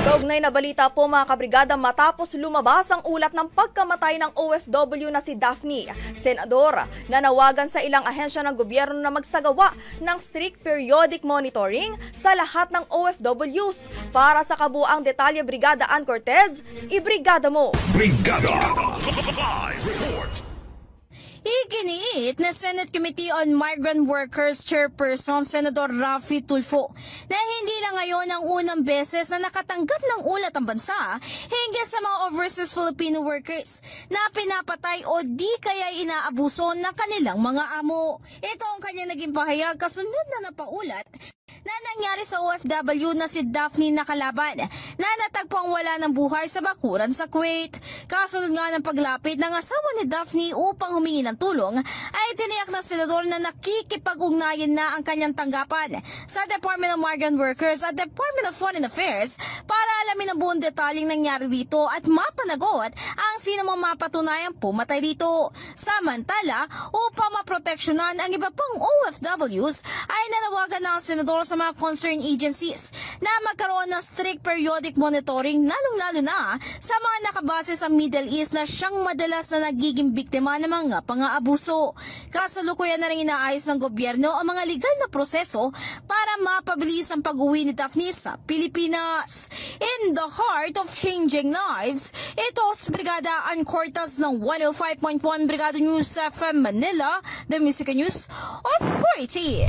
Kaugnay na balita po mga kabrigada, matapos lumabas ang ulat ng pagkamatay ng OFW na si Daphne, Senador nanawagan sa ilang ahensya ng gobyerno na magsagawa ng strict periodic monitoring sa lahat ng OFWs. Para sa kabuang detalye, Brigada Ann Cortez, ibrigada mo! Brigada! Live report! Iginiit na Senate Committee on Migrant Workers Chairperson Senador Raffy Tulfo na hindi lang ngayon ang unang beses na nakatanggap ng ulat ang bansa hinggil sa mga overseas Filipino workers na pinapatay o di kaya inaabuso ng kanilang mga amo. Ito ang kanyang naging pahayag kasunod na napaulat na nangyari sa OFW na si Daphne Nakalaban na natagpong wala ng buhay sa bakuran sa Kuwait. Kasunod nga ng paglapit ng asawa ni Daphne upang humingi ng tulong, ay tiniyak ng senador na nakikipag-ugnayan na ang kanyang tanggapan sa Department of Migrant Workers at Department of Foreign Affairs para alamin ang buong detalyeng nangyari dito at mapanagot ang sino mang mapatunayang pumatay dito. Samantala, upang maproteksyonan ang iba pang OFWs, ay nanawagan ng senador sa mga concerned agencies na magkaroon ng strict periodic monitoring lalong-lalo na sa mga nakabase sa Middle East na siyang madalas na nagiging biktima ng mga pang-aabuso. Kasalukuyan na rin inaayos ng gobyerno ang mga legal na proseso para mapabilis ang pag-uwi ni Daphne sa Pilipinas. In the heart of changing lives, ito si Brigada Ann Cortez ng 105.1 Brigada News FM Manila, the Music News Authority.